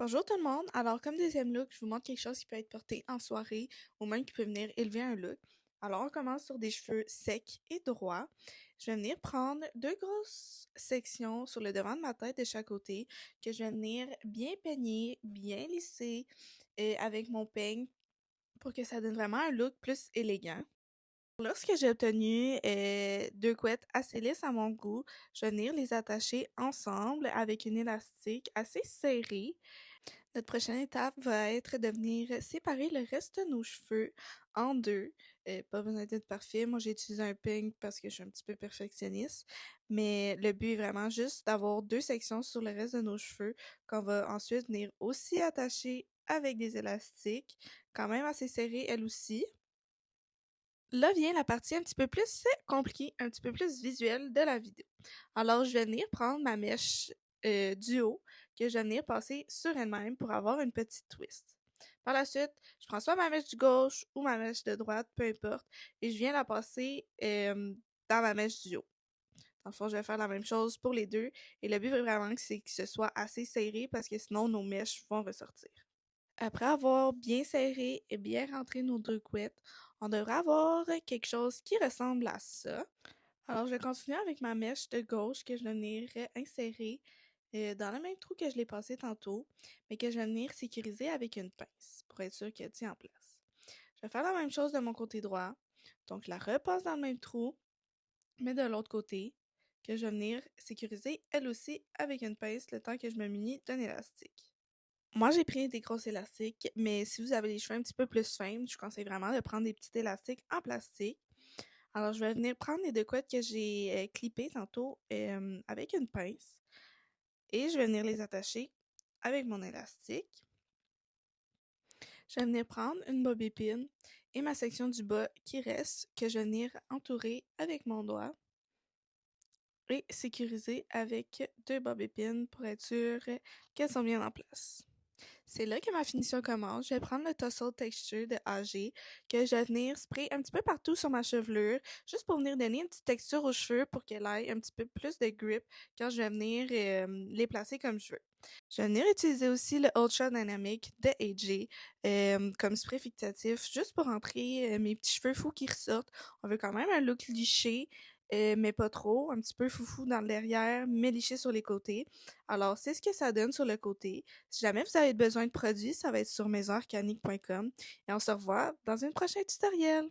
Bonjour tout le monde. Alors, comme deuxième look, je vous montre quelque chose qui peut être porté en soirée ou même qui peut venir élever un look. Alors, on commence sur des cheveux secs et droits. Je vais venir prendre deux grosses sections sur le devant de ma tête de chaque côté que je vais venir bien peigner, bien lisser avec mon peigne pour que ça donne vraiment un look plus élégant. Lorsque j'ai obtenu deux couettes assez lisses à mon goût, je vais venir les attacher ensemble avec une élastique assez serrée. Notre prochaine étape va être de venir séparer le reste de nos cheveux en deux. Pas besoin d'être parfait. Moi, j'ai utilisé un peigne parce que je suis un petit peu perfectionniste. Mais le but est vraiment juste d'avoir deux sections sur le reste de nos cheveux qu'on va ensuite venir aussi attacher avec des élastiques, quand même assez serrées elles aussi. Là vient la partie un petit peu plus compliquée, un petit peu plus visuelle de la vidéo. Alors, je vais venir prendre ma mèche du haut que je vais venir passer sur elle-même pour avoir une petite twist. Par la suite, je prends soit ma mèche du gauche ou ma mèche de droite, peu importe, et je viens la passer dans ma mèche du haut. Dans le fond, je vais faire la même chose pour les deux, et le but vraiment c'est que ce soit assez serré parce que sinon nos mèches vont ressortir. Après avoir bien serré et bien rentré nos deux couettes, on devrait avoir quelque chose qui ressemble à ça. Alors, je vais continuer avec ma mèche de gauche que je vais venir insérer dans le même trou que je l'ai passé tantôt, mais que je vais venir sécuriser avec une pince pour être sûr qu'elle tient en place. Je vais faire la même chose de mon côté droit. Donc, je la repasse dans le même trou, mais de l'autre côté, que je vais venir sécuriser elle aussi avec une pince le temps que je me munis d'un élastique. Moi, j'ai pris des gros élastiques, mais si vous avez les cheveux un petit peu plus fins, je vous conseille vraiment de prendre des petits élastiques en plastique. Alors, je vais venir prendre les deux couettes que j'ai clippées tantôt avec une pince et je vais venir les attacher avec mon élastique. Je vais venir prendre une bobépine et ma section du bas qui reste que je vais venir entourer avec mon doigt et sécuriser avec deux bobépines pour être sûr qu'elles sont bien en place. C'est là que ma finition commence. Je vais prendre le Tussle Texture de AG que je vais venir sprayer un petit peu partout sur ma chevelure, juste pour venir donner une petite texture aux cheveux pour qu'elle ait un petit peu plus de grip quand je vais venir les placer comme je veux. Je vais venir utiliser aussi le Ultra Dynamic de AJ comme spray fixatif, juste pour rentrer mes petits cheveux fous qui ressortent. On veut quand même un look liché, mais pas trop, un petit peu foufou dans le derrière, mais liché sur les côtés. Alors, c'est ce que ça donne sur le côté. Si jamais vous avez besoin de produits, ça va être sur maisonarcanique.com et on se revoit dans un prochain tutoriel.